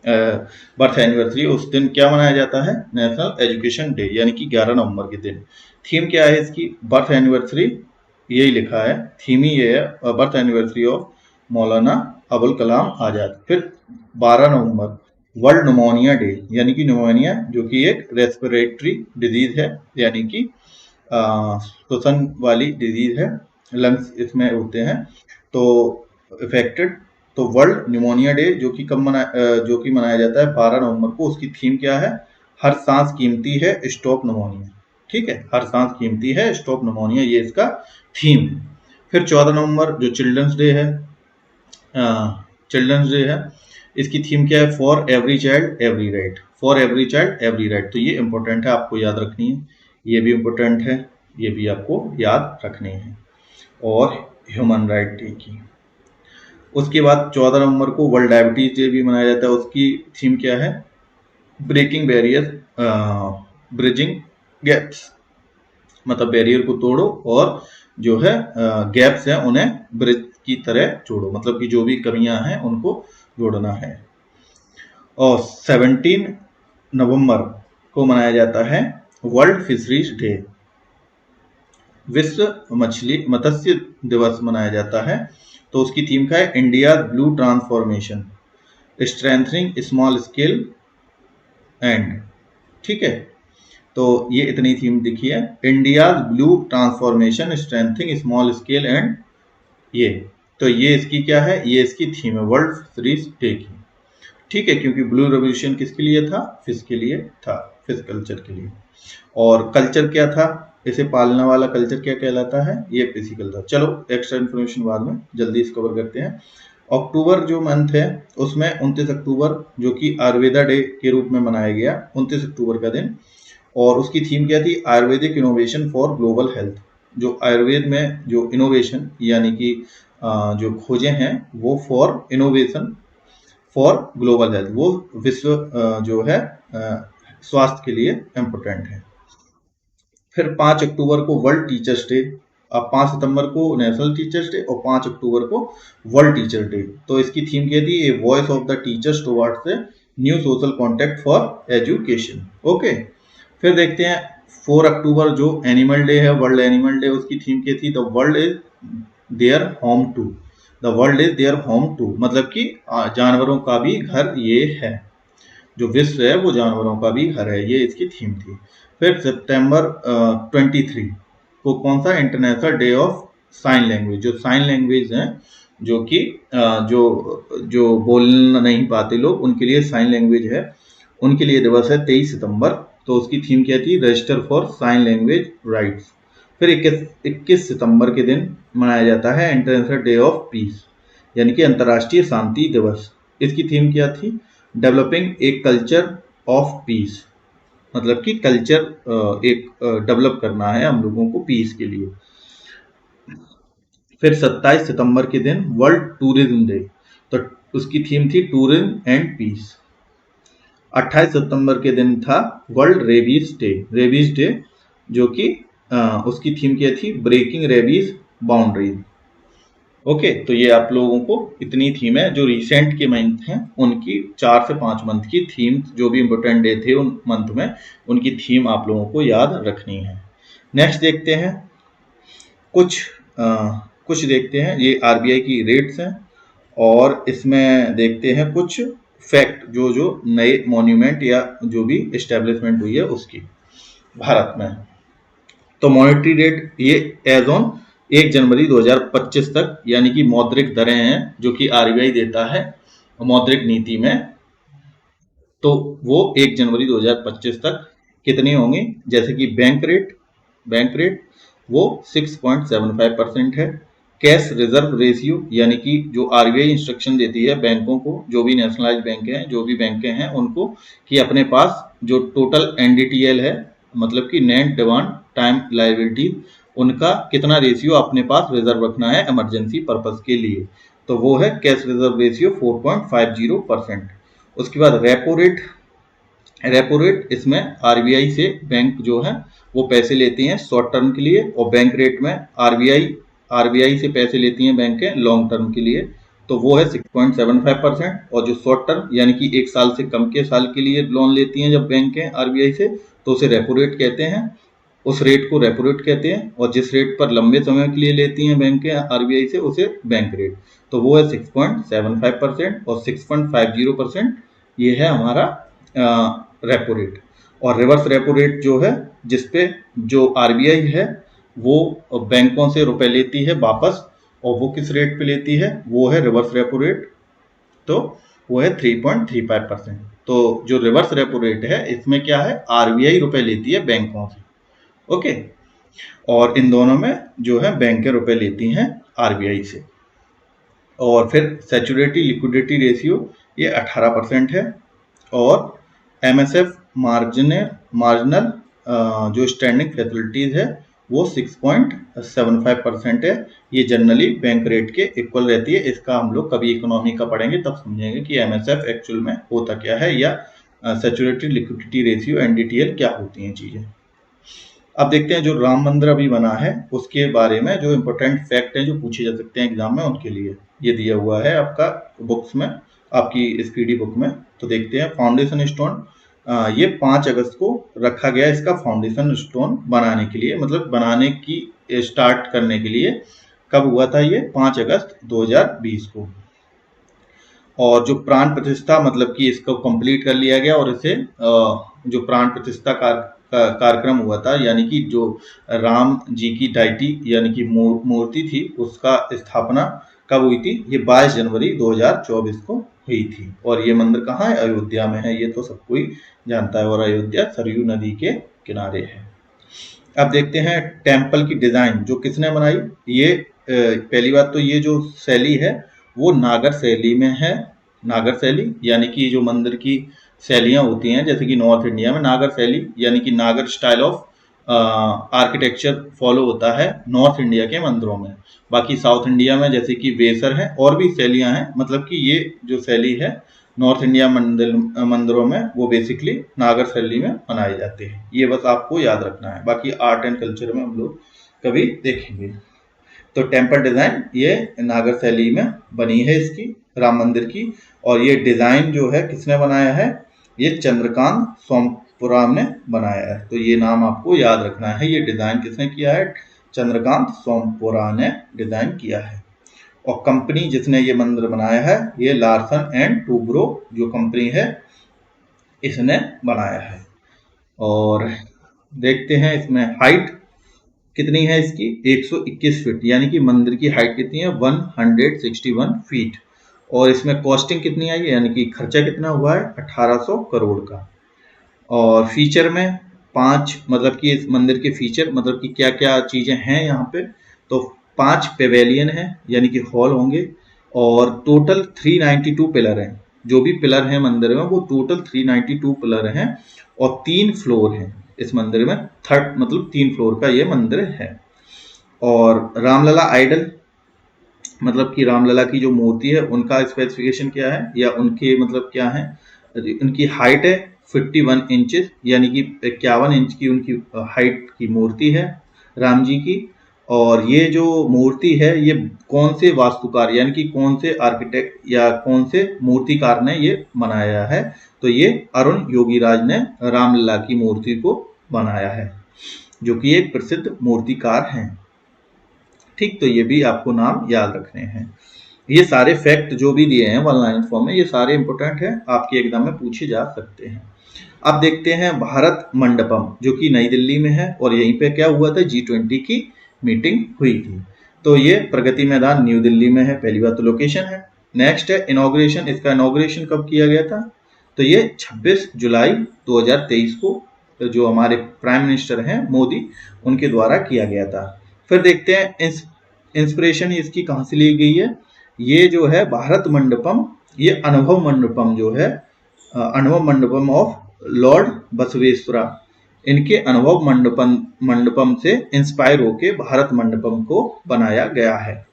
बर्थ एनिवर्सरी, उस दिन क्या मनाया जाता है? नेशनल एजुकेशन डे, यानी कि 11 नवंबर के दिन। थीम क्या है इसकी? बर्थ एनिवर्सरी, यही लिखा है, थीम ही ये है, birth anniversary of Maulana Abul Kalam Azad. फिर 12 नवंबर वर्ल्ड निमोनिया डे, यानी कि निमोनिया जो कि एक रेस्पिरेटरी डिजीज है, यानी कि श्वसन वाली डिजीज है, लंग्स इसमें होते हैं तो इफेक्टेड। तो वर्ल्ड निमोनिया डे जो कि जो कि मनाया जाता है 12 नवंबर को। उसकी थीम क्या है? हर सांस कीमती है, स्टॉप निमोनिया। ठीक है, हर सांस कीमती है, स्टॉप निमोनिया, ये इसका थीम है। फिर 14 नवंबर जो चिल्ड्रंस डे है, चिल्ड्रंस डे है, इसकी थीम क्या है? For every child every right, for every child every right. तो ये इंपॉर्टेंट है, आपको याद रखनी है, ये भी इंपॉर्टेंट है, ये भी आपको याद रखनी है। और ह्यूमन राइट डे की, उसके बाद 14 नवंबर को वर्ल्ड डायबिटीज डे भी मनाया जाता है। उसकी थीम क्या है? ब्रेकिंग बैरियर, ब्रिजिंग गैप्स, मतलब बैरियर को तोड़ो और जो है गैप्स हैं उन्हें ब्रिज की तरह जोड़ो, मतलब कि जो भी कमियां हैं उनको जोड़ना है। और 17 नवंबर को मनाया जाता है वर्ल्ड फिशरीज डे, विश्व मत्स्य दिवस मनाया जाता है। तो उसकी थीम का है? India blue transformation, strengthening small scale and. ठीक है, तो ये इतनी थीम दिखी है, India blue transformation, strengthening small scale and ये। तो ये इसकी क्या है? ये इसकी थीम है वर्ल्ड फिशरीज डे की। ठीक है, क्योंकि ब्लू रेवोल्यूशन किसके लिए था? फिश के लिए था, फिश कल्चर के लिए। और कल्चर क्या था? इसे पालने वाला कल्चर क्या कहलाता है? ये फिजिकल था। चलो एक्स्ट्रा इन्फॉर्मेशन बाद में जल्दी से कवर करते हैं। अक्टूबर जो मंथ है उसमें 29 अक्टूबर जो कि आयुर्वेदा डे के रूप में मनाया गया, 29 अक्टूबर का दिन। और उसकी थीम क्या थी? Ayurvedic innovation for global health. जो आयुर्वेद में जो इनोवेशन यानी कि जो खोजें हैं वो for innovation for global health, वो विश्व जो है स्वास्थ्य के लिए इम्पोर्टेंट है। फिर 5 अक्टूबर को वर्ल्ड टीचर्स डे, अब 5 सितंबर को नेशनल टीचर्स डे और 5 अक्टूबर को वर्ल्ड टीचर डे। तो इसकी थीम क्या थी? A voice of the teachers towards the new social contact for education. Okay, फिर देखते हैं 4 अक्टूबर जो एनिमल डे है, वर्ल्ड एनिमल डे, उसकी थीम क्या थी? The world is their home too, the world is their home too, मतलब कि जानवरों का भी घर ये है, जो विश्व है वो जानवरों का भी घर है, ये इसकी थीम थी। फिर सितंबर 23 को कौन सा? International day of sine language. जो साइन लैंग्वेज है, जो कि जो जो बोल नहीं पाते लोग, उनके लिए साइन लैंग्वेज है, उनके लिए दिवस है 23 सितंबर। तो उसकी थीम क्या थी? Register for sign language rights. फिर 21 सितंबर के दिन मनाया जाता है इंटरनेशनल डे ऑफ पीस, यानी कि अंतर्राष्ट्रीय शांति दिवस। इसकी थीम क्या थी? Developing a culture of peace, मतलब कि कल्चर एक डेवलप करना है हम लोगों को पीस के लिए। फिर 27 सितंबर के दिन वर्ल्ड टूरिज्म डे, तो उसकी थीम थी टूरिज्म एंड पीस। 28 सितंबर के दिन था world rabies day, rabies day जो कि उसकी थीम क्या थी? Breaking rabies boundaries. ओके, तो ये आप लोगों को इतनी थीम है जो रिसेंट के मंथ हैं उनकी 4 से 5 मंथ की थीम, जो भी इम्पोर्टेंट डे थे उन मंथ में, उनकी थीम आप लोगों को याद रखनी है। नेक्स्ट देखते हैं कुछ देखते हैं, ये आरबीआई की रेट्स हैं, और इसमें देखते हैं कुछ फैक्ट जो जो नए मॉन्यूमेंट या जो भी एस्टेब्लिशमेंट हुई है उसकी भारत में। तो मॉनेटरी रेट ये एज ऑन 1 जनवरी 2025 तक, यानी कि मौद्रिक दरें हैं जो कि आरबीआई देता है मौद्रिक नीति में, तो वो 1 जनवरी 2025 तक कितनी होंगी? जैसे कि बैंक रेट वो 6.75% है, कैश रिजर्व रेशियो, यानी कि जो आरबीआई इंस्ट्रक्शन देती है बैंकों को, जो भी नेशनलाइज बैंक हैं, जो भी बैंकें हैं उनको, कि अपने पास जो टोटल एनडीटीएल है, मतलब कि नेट डिमांड टाइम लायबिलिटी, उनका कितना रेशियो अपने पास रिजर्व रखना है इमरजेंसी पर्पस के लिए। तो वो है कैश रिजर्व रेशियो 4.50%। उसके बाद रेपो रेट, इसमें आरबीआई से बैंक जो है वो पैसे लेती हैं शॉर्ट टर्म के लिए, और बैंक रेट में आरबीआई से पैसे लेती हैं बैंकें लॉन्ग टर्म के लिए, तो वो है 6.75%। और जो शॉर्ट टर्म यानी कि एक साल से कम के साल के लिए लोन लेती हैं जब बैंकें आरबीआई से, तो उसे रेपो रेट कहते हैं, उस रेट को रेपो रेट कहते हैं। और जिस रेट पर लंबे समय के लिए लेती हैं बैंकें आरबीआई से, उसे बैंक रेट, तो वो है 6.75%। और 6.50% ये है हमारा रेपो रेट। और रिवर्स रेपो रेट जो है, जिसपे जो आरबीआई है वो बैंकों से रुपए लेती है वापस, और वो किस रेट पे लेती है, वो है रिवर्स रेपो रेट, तो वो है 3.35%। तो जो रिवर्स रेपो रेट है इसमें क्या है, आरबीआई रुपए लेती है बैंकों से, ओके, और इन दोनों में जो है बैंकें रुपए लेती हैं आरबीआई से। और फिर सैचुरेटी लिक्विडिटी रेशियो ये 18% है। और एमएसएफ मार्जिनल जो स्टैंडिंग फैसिलिटीज है वो 6.75% है। ये जनरली बैंक रेट के इक्वल रहती है। इसका हम लोग कभी इकोनॉमी का पढ़ेंगे तब समझेंगे कि एमएसएफ एक्चुअल में होता क्या है, या सैचुरेटेड लिक्विडिटी रेशियो एनडीटीएल क्या होती हैं चीजें। अब देखते हैं जो राम मंदिर अभी बना है उसके बारे में जो इम्पोर्टेंट फैक्ट हैं जो पूछे जा सकते हैं एग्जाम में, उनके लिए ये दिया हुआ है आपका बुक्स में, आपकी इस पीडी बुक में। तो देखते हैं फाउंडेशन स्टोन, ये 5 अगस्त को रखा गया इसका फाउंडेशन स्टोन बनाने के लिए, मतलब बनाने की स्टार्ट करने के लिए। कब हुआ था ये, 5 अगस्त 2020 को। और जो प्राण प्रतिष्ठा, मतलब कि इसको कंप्लीट कर लिया गया, और इसे जो प्राण प्रतिष्ठा कार्यक्रम हुआ था, यानी कि जो राम जी की डायटी यानी कि मूर्ति थी उसका स्थापना कब हुई थी, ये 22 जनवरी 2024 को हुई थी। और ये मंदिर कहाँ है, अयोध्या में है, ये तो सब कोई जानता है। और अयोध्या सरयू नदी के किनारे है। अब देखते हैं टेम्पल की डिजाइन जो किसने बनाई। ये पहली बात तो ये जो शैली है वो नागर शैली में है। नागर शैली यानी कि जो मंदिर की शैलियाँ होती हैं, जैसे कि नॉर्थ इंडिया में नागर शैली यानी कि नागर स्टाइल ऑफ आर्किटेक्चर फॉलो होता है नॉर्थ इंडिया के मंदिरों में। बाकी साउथ इंडिया में जैसे कि वेसर है और भी शैलियाँ हैं, मतलब कि ये जो शैली है नॉर्थ इंडिया मंदिरों में वो बेसिकली नागर शैली में बनाए जाते हैं। ये बस आपको याद रखना है, बाकी आर्ट एंड कल्चर में हम लोग कभी देखेंगे। तो टेम्पल डिजाइन ये नागर शैली में बनी है इसकी, राम मंदिर की। और ये डिजाइन जो है किसने बनाया है, ये चंद्रकांत सोमपुरा ने बनाया है। तो ये नाम आपको याद रखना है, ये डिजाइन किसने किया है, चंद्रकांत सोमपुरा ने डिजाइन किया है। और कंपनी जिसने ये मंदिर बनाया है ये लार्सन एंड टूब्रो जो कंपनी है इसने बनाया है। और देखते हैं इसमें हाइट कितनी है इसकी, 121 फीट, यानी कि मंदिर की हाइट कितनी है, 161 फीट। और इसमें कॉस्टिंग कितनी आई है, यानी कि खर्चा कितना हुआ है, 1800 करोड़ का। और फीचर में 5, मतलब कि इस मंदिर के फीचर, मतलब कि क्या क्या चीजें हैं यहाँ पे, तो 5 पेवेलियन है यानी कि हॉल होंगे। और टोटल 392 पिलर हैं, जो भी पिलर हैं मंदिर में वो टोटल 392 पिलर हैं। और 3 फ्लोर हैं इस मंदिर में, थर्ड मतलब 3 फ्लोर का ये मंदिर है। और रामलला आइडल, मतलब कि रामलला की जो मूर्ति है उनका स्पेसिफिकेशन क्या है, या उनके मतलब क्या है, उनकी हाइट है 51 इंचेस, यानी कि 51 इंच की उनकी हाइट की मूर्ति है राम जी की। और ये जो मूर्ति है ये कौन से वास्तुकार यानी कि कौन से आर्किटेक्ट या कौन से मूर्तिकार ने ये बनाया है, तो ये अरुण योगीराज ने रामलला की मूर्ति को बनाया है, जो कि एक प्रसिद्ध मूर्तिकार हैं। ठीक, तो ये भी आपको नाम याद रखने हैं। ये सारे फैक्ट जो भी दिए हैं वन लाइन फॉर्म में, ये सारे इंपॉर्टेंट हैं, आपके एग्जाम में पूछे जा सकते हैं। अब देखते हैं भारत मंडपम जो कि नई दिल्ली में है, और यहीं पे क्या हुआ था, G20 की मीटिंग हुई थी। तो ये प्रगति मैदान न्यू दिल्ली में है, पहली बात तो लोकेशन है। नेक्स्ट है इनॉग्रेशन, इसका इनॉग्रेशन कब किया गया था, तो ये 26 जुलाई 2023 को जो हमारे प्राइम मिनिस्टर हैं मोदी, उनके द्वारा किया गया था। फिर देखते हैं इंस्पिरेशन इसकी कहाँ से ली गई है? ये जो है भारत मंडपम, ये अनुभव मंडपम जो है, अनुभव मंडपम ऑफ लॉर्ड बसवेश्वरा, इनके अनुभव मंडपम से इंस्पायर होके भारत मंडपम को बनाया गया है।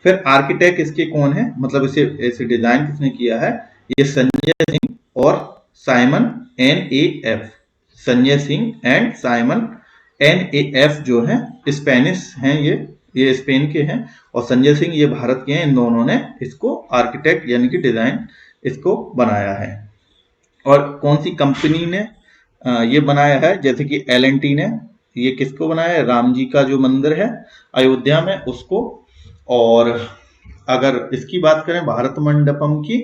फिर आर्किटेक्ट इसके कौन है, मतलब इसे डिजाइन किसने किया है? ये संजय सिंह और Simon NAF, Sanjay Singh and Simon NAF जो है स्पेनिश हैं, ये स्पेन के हैं, और संजय सिंह ये भारत के हैं। इन दोनों ने इसको आर्किटेक्ट यानी कि डिजाइन इसको बनाया है। और कौन सी कंपनी ने ये बनाया है? जैसे कि L&T ने ये किसको बनाया है? राम जी का जो मंदिर है अयोध्या में उसको। और अगर इसकी बात करें भारत मंडपम की,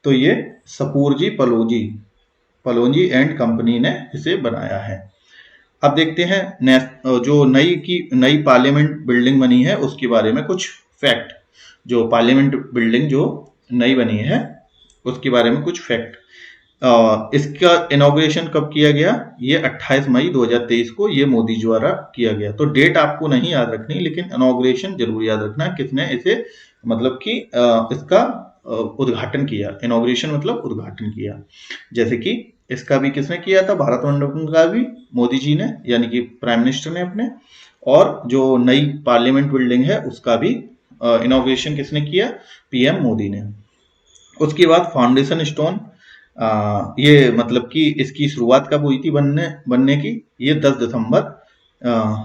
तो ये सपूरजी पलोजी एंड कंपनी ने इसे बनाया है। अब देखते हैं जो नई पार्लियामेंट बिल्डिंग बनी है उसके बारे में कुछ फैक्ट। जो पार्लियामेंट बिल्डिंग जो नई बनी है उसके बारे में कुछ फैक्ट। इसका इनॉग्रेशन कब किया गया? ये 28 मई 2023 को ये मोदी द्वारा किया गया। तो डेट आपको नहीं याद रखनी, लेकिन इनॉग्रेशन जरूर याद रखना, किसने इसे मतलब कि इसका उद्घाटन किया। इनॉग्रेशन मतलब उद्घाटन किया। जैसे कि इसका भी किसने किया था? भारत मंडपम का भी मोदी जी ने, यानी कि प्राइम मिनिस्टर ने अपने। और जो नई पार्लियामेंट बिल्डिंग है उसका भी इनॉग्रेशन किसने किया? PM मोदी ने। उसके बाद फाउंडेशन स्टोन, ये मतलब कि इसकी शुरुआत कब हुई थी बनने की? ये 10 दिसंबर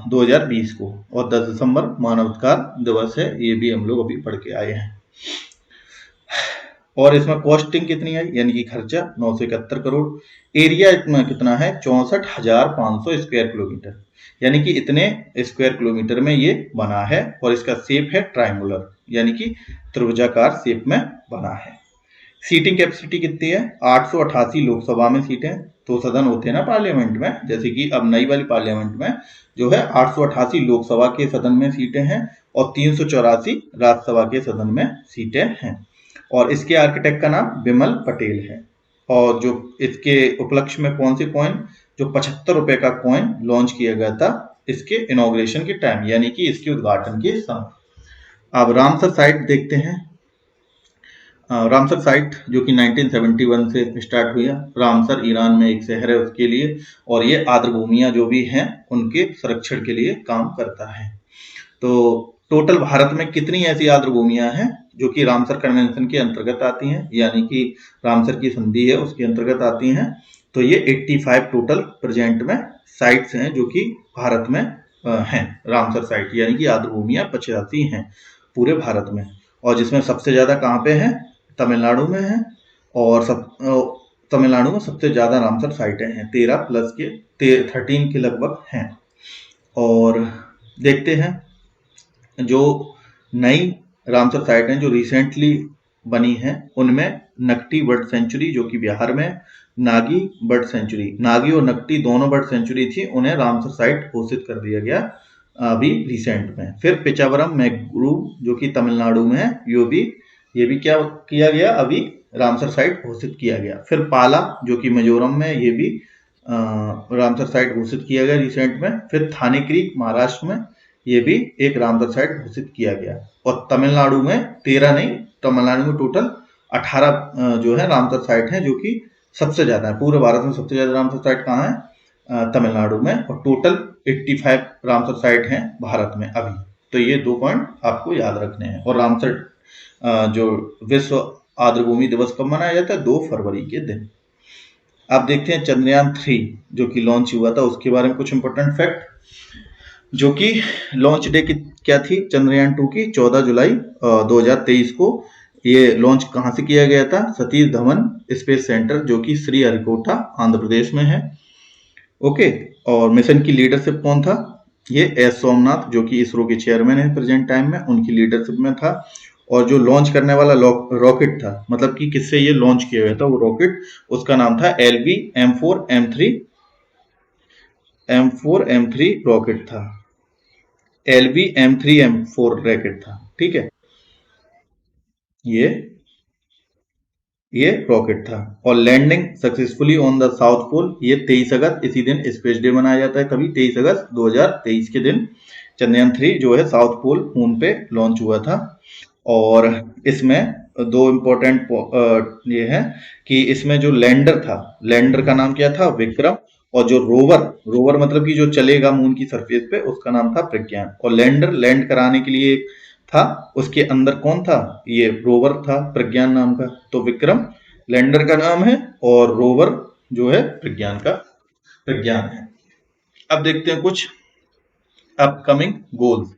2020 को, और 10 दिसंबर मानवाधिकार दिवस है, ये भी हम लोग अभी पढ़ के आए हैं। और इसमें कॉस्टिंग कितनी आई, यानी कि खर्चा 971 करोड़। एरिया इतना कितना है? 64,500 स्क्वायर किलोमीटर, यानी कि इतने स्क्वायर किलोमीटर में ये बना है। और इसका शेप है ट्रायंगुलर, यानी कि त्रिभुजाकार शेप में बना है। सीटिंग कैपेसिटी कितनी है? 888 लोकसभा में सीटें, तो सदन होते हैं ना पार्लियामेंट में, जैसे कि अब नई वाली पार्लियामेंट में जो है 888 लोकसभा के सदन में सीटें हैं और 384 राज्यसभा के सदन में सीटें हैं। और इसके आर्किटेक्ट का नाम बिमल पटेल है। और जो इसके उपलक्ष्य में कौन से कॉइन, जो 75 रुपए का कॉइन लॉन्च किया गया था इसके इनॉग्रेशन के टाइम, यानी कि इसके उद्घाटन के समय। अब रामसर साइट देखते हैं। रामसर साइट जो कि 1971 से स्टार्ट हुई है। रामसर ईरान में एक शहर है उसके लिए, और ये आर्द्रभूमियां जो भी हैं उनके संरक्षण के लिए काम करता है। तो टोटल भारत में कितनी ऐसी आर्द्रभूमियां हैं जो कि रामसर कन्वेंशन के अंतर्गत आती हैं, यानी कि रामसर की संधि है उसके अंतर्गत आती हैं? तो ये 85 टोटल प्रेजेंट में साइट्स हैं जो कि भारत में हैं। रामसर साइट यानी कि आर्द्रभूमियां 85 हैं पूरे भारत में। और जिसमें सबसे ज्यादा कहाँ पे है? तमिलनाडु में है। और तमिलनाडु में सबसे ज्यादा रामसर साइटें हैं, 13 के लगभग हैं। और देखते हैं जो नई रामसर साइटें जो रिसेंटली बनी हैं उनमें नकटी बर्ड सेंचुरी जो कि बिहार में, नागी बर्ड सेंचुरी, नागी और नकटी दोनों बर्ड सेंचुरी थी, उन्हें रामसर साइट घोषित कर दिया गया अभी रिसेंट में। फिर पिचावरम मैंग्रोव जो कि तमिलनाडु में है, ये भी क्या किया गया? अभी रामसर साइट घोषित किया गया। फिर पाला जो कि मिजोरम में, ये भी रामसर साइट घोषित किया गया रिसेंट में। फिर थाने क्रीक महाराष्ट्र में, ये भी एक रामसर साइट घोषित किया गया। और तमिलनाडु में 13 नहीं, तमिलनाडु में टोटल 18 जो है रामसर साइट है, जो कि सबसे ज्यादा है पूरे भारत में। सबसे ज्यादा रामसर साइट कहाँ है? तमिलनाडु में। और टोटल 85 रामसर साइट हैं भारत में अभी। तो ये 2 पॉइंट आपको याद रखने हैं। और रामसर जो विश्व आर्द्रभूमि दिवस कब मनाया जाता है? 2 फरवरी के दिन। अब देखते हैं चंद्रयान 3 जो कि लॉन्च हुआ था, उसके बारे में कुछ इंपॉर्टेंट फैक्ट। जो कि लॉन्च डे की क्या थी चंद्रयान 2 की? 14 जुलाई 2023 को। ये लॉन्च कहाँ से किया गया था? सतीश धवन स्पेस सेंटर जो कि श्रीहरिकोटा आंध्र प्रदेश में है। ओके। और मिशन की लीडरशिप कौन था? ये एस सोमनाथ जो कि इसरो के चेयरमैन है प्रेजेंट टाइम में, उनकी लीडरशिप में था। और जो लॉन्च करने वाला रॉकेट था, मतलब कि किससे ये लॉन्च किया गया था वो रॉकेट, उसका नाम था LV M4M3 रॉकेट था। LV M3M4 रॉकेट था, ठीक है। ये रॉकेट था। और landing successfully on the south pole, ये 23 अगस्त, इसी दिन स्पेस डे मनाया जाता है। कभी 23 अगस्त 2023 के दिन चंद्रयान-3 जो है साउथ पोल मून पे लॉन्च हुआ था। और इसमें दो इम्पोर्टेंट ये है कि इसमें जो लैंडर था, लैंडर का नाम क्या था? विक्रम। और जो रोवर, रोवर मतलब कि जो चलेगा मून की सरफेस पे, उसका नाम था प्रज्ञान। और लैंडर लैंड कराने के लिए एक था, उसके अंदर कौन था? ये रोवर था प्रज्ञान नाम का। तो विक्रम लैंडर का नाम है और रोवर जो है प्रज्ञान का प्रज्ञान है। अब देखते हैं कुछ अपकमिंग गोल्स।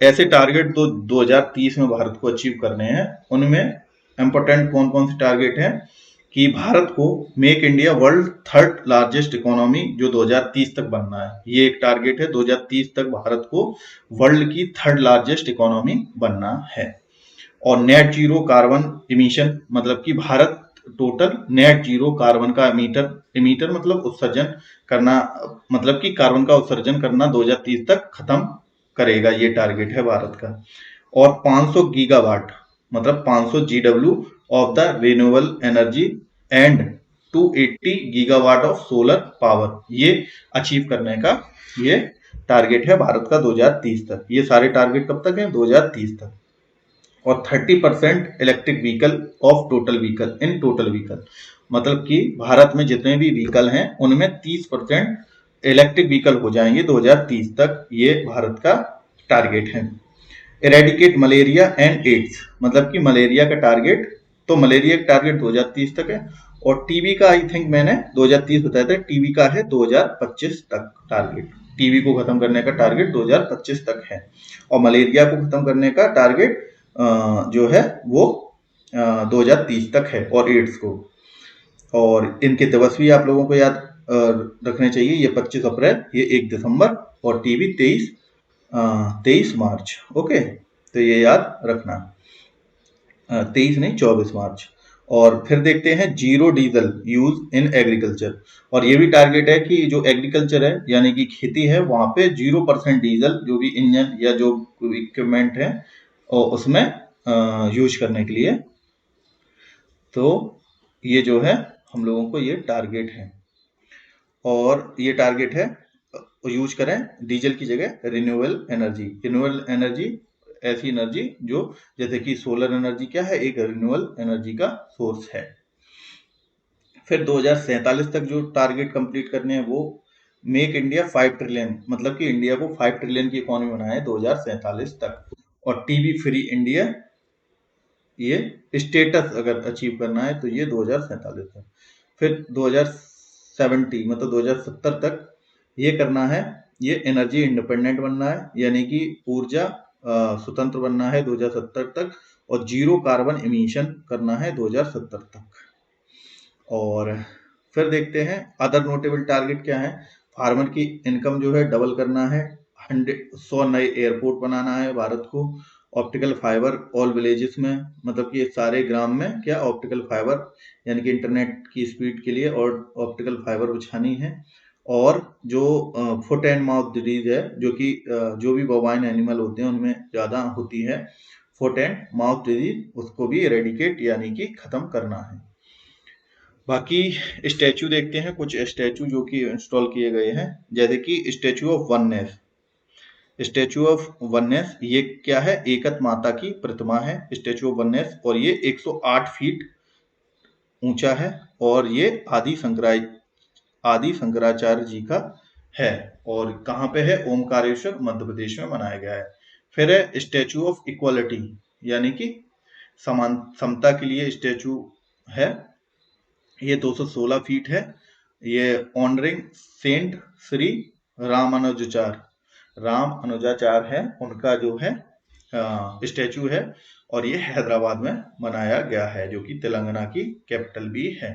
ऐसे टारगेट तो 2030 में भारत को अचीव करने हैं। उनमें इंपॉर्टेंट कौन कौन से टारगेट हैं कि भारत को make India world third largest economy जो 2030 तक बनना है। ये एक टारगेट है, 2030 तक भारत को वर्ल्ड की थर्ड लार्जेस्ट इकोनॉमी बनना है। और नेट जीरो कार्बन इमिशन, मतलब कि Bharat total net zero carbon का इमीटर मतलब उत्सर्जन करना, मतलब कि कार्बन का उत्सर्जन करना 2030 तक खत्म करेगा, ये टारगेट है भारत का। और 500 गीगावाट मतलब 500 GW of the renewable energy and 280 gigawatt of solar power, ये अचीव करने का ये टारगेट है भारत का 2030 तक। ये सारे टारगेट कब तक है? 2030 तक। और 30% electric vehicle of total vehicle in total vehicle, मतलब कि भारत में जितने भी व्हीकल हैं उनमें 30% इलेक्ट्रिक व्हीकल हो जाएंगे 2030 तक, ये भारत का टारगेट है। इरेडिकेट मलेरिया एंड एड्स, मतलब कि मलेरिया का टारगेट, तो मलेरिया का टारगेट 2030 तक है। और टीबी का आई थिंक मैंने 2030 बताया था, टीबी का है 2025 तक टारगेट। टीबी को खत्म करने का टारगेट 2025 तक है। और मलेरिया को खत्म करने का टारगेट जो है वो 2030 तक है। और एड्स को, और इनके दिवस भी आप लोगों को याद रखने चाहिए। ये 25 अप्रैल, ये 1 दिसंबर, और टीबी 23 मार्च। ओके, तो ये याद रखना। 23 नहीं, 24 मार्च। और फिर देखते हैं zero diesel use in agriculture. और ये भी टारगेट है कि जो एग्रीकल्चर है यानी कि खेती है, वहां पे 0% डीजल जो भी इंजन या जो इक्विपमेंट है और उसमें यूज करने के लिए। तो ये जो है हम लोगों को ये टारगेट है। और ये टारगेट है यूज करें डीजल की जगह रिन्यूएबल एनर्जी। रिन्यूएबल एनर्जी ऐसी एनर्जी जो, जैसे कि सोलर एनर्जी क्या है? एक रिन्यूएबल एनर्जी का सोर्स है। फिर 2047 तक जो टारगेट कंप्लीट करने हैं वो मेक इंडिया 5 ट्रिलियन, मतलब कि इंडिया को 5 ट्रिलियन की इकोनॉमी बनाए 2047 तक। और टीबी फ्री इंडिया, ये स्टेटस अगर अचीव करना है तो ये 2047 तक। फिर 2070 मतलब 2070 तक ये करना है, ये एनर्जी इंडिपेंडेंट बनना है, यानी कि ऊर्जा स्वतंत्र बनना है 2070 तक। और जीरो कार्बन इमिशन करना है 2070 तक। और फिर देखते हैं अदर नोटेबल टारगेट क्या है। फार्मर की इनकम जो है डबल करना है, 100 नए एयरपोर्ट बनाना है भारत को। ऑप्टिकल फाइबर ऑल विलेजेस में, मतलब कि सारे ग्राम में क्या ऑप्टिकल फाइबर यानी कि इंटरनेट की स्पीड के लिए और ऑप्टिकल फाइबर बिछानी है। और जो फुट एंड माउथ डिजीज है, जो कि जो भी बोवाइन एनिमल होते हैं उनमें ज़्यादा होती है फुट एंड माउथ डिजीज, उसको भी एरेडिकेट यानी कि खत्म करना है। बाकी स्टैचू देखते हैं, कुछ स्टैचू जो कि इंस्टॉल किए गए हैं, जैसे कि statue of oneness. Statue of oneness ये क्या है? एकत माता की प्रतिमा है स्टैचू ऑफ वननेस, और ये 108 फीट ऊंचा है। और ये आदि शंकराचार्य जी का है। और कहाँ पे है? ओमकारेश्वर मध्य प्रदेश में बनाया गया है। फिर है स्टैचू ऑफ इक्वालिटी, यानी कि समता के लिए स्टैचू है। ये 216 फीट है। ये ऑनरिंग सेंट श्री रामानुजाचार्य है, उनका जो है स्टैचू है। और ये हैदराबाद में बनाया गया है, जो कि तेलंगाना की कैपिटल भी है।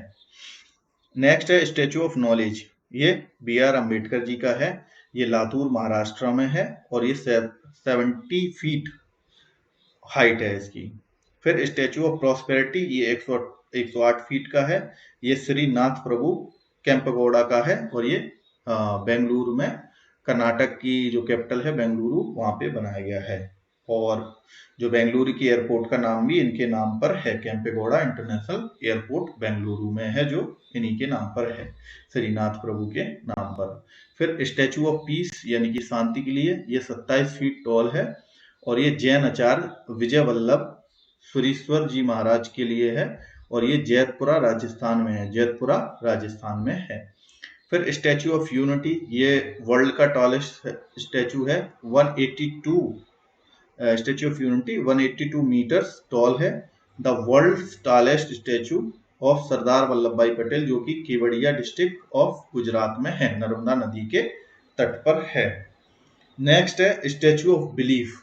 नेक्स्ट है स्टैचू ऑफ नॉलेज, ये BR अम्बेडकर जी का है। ये लातूर महाराष्ट्र में है और ये 70 फीट हाइट है इसकी। फिर स्टैचू ऑफ प्रॉस्पेरिटी, ये 108 फीट का है। ये श्री नाथ प्रभु कैंपगौड़ा का है। और ये बेंगलुरु में, कर्नाटक की जो कैपिटल है बेंगलुरु, वहां पे बनाया गया है। और जो बेंगलुरु की एयरपोर्ट का नाम भी इनके नाम पर है, केम्पेगौड़ा इंटरनेशनल एयरपोर्ट बेंगलुरु में है, जो इन्हीं के नाम पर है, श्रीनाथ प्रभु के नाम पर। फिर स्टैचू ऑफ पीस यानी कि शांति के लिए, ये 27 फीट टॉल है और ये जैन आचार्य विजय वल्लभ सुरीश्वर जी महाराज के लिए है और ये जैतपुरा राजस्थान में है, जैतपुरा राजस्थान में है। फिर स्टैचू ऑफ यूनिटी, ये वर्ल्ड का टॉलेस्ट स्टैचू है, 182 Statue of Unity 182 meters tall है। The world's tallest statue of Sardar Vallabh bhai Patel, जो कि केवड़िया डिस्ट्रिक्ट ऑफ गुजरात में है, नर्मदा नदी के तट पर है। नेक्स्ट है statue of belief.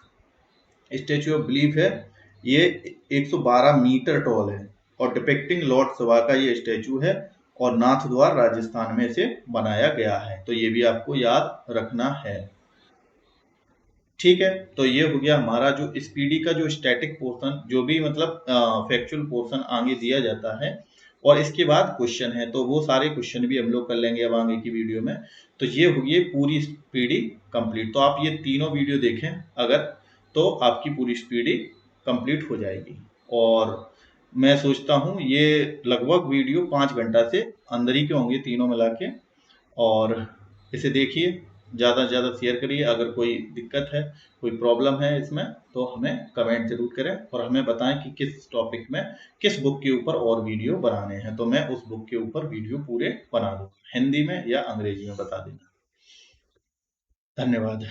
Statue of belief है, ये 112 मीटर टॉल है और डिपिक्टिंग लॉर्ड शिवा का ये स्टैचू है और नाथद्वार राजस्थान में इसे बनाया गया है, तो ये भी आपको याद रखना है। ठीक है, तो ये हो गया हमारा जो स्पीडी का जो स्टैटिक पोर्शन, जो भी मतलब फैक्चुअल पोर्शन आगे दिया जाता है और इसके बाद क्वेश्चन है, तो वो सारे क्वेश्चन भी हम लोग कर लेंगे अब आगे की वीडियो में। तो ये हो गई पूरी स्पीडी कंप्लीट। तो आप ये तीनों वीडियो देखें अगर, तो आपकी पूरी स्पीडी कंप्लीट हो जाएगी। और मैं सोचता हूँ ये लगभग वीडियो 5 घंटा से अंदर ही के होंगे तीनों मिला के। और इसे देखिए, ज़्यादा से ज़्यादा शेयर करिए। अगर कोई दिक्कत है, कोई प्रॉब्लम है इसमें, तो हमें कमेंट जरूर करें और हमें बताएं कि किस टॉपिक में, किस बुक के ऊपर और वीडियो बनाने हैं, तो मैं उस बुक के ऊपर वीडियो पूरे बना दूंगा, हिंदी में या अंग्रेजी में बता देना। धन्यवाद।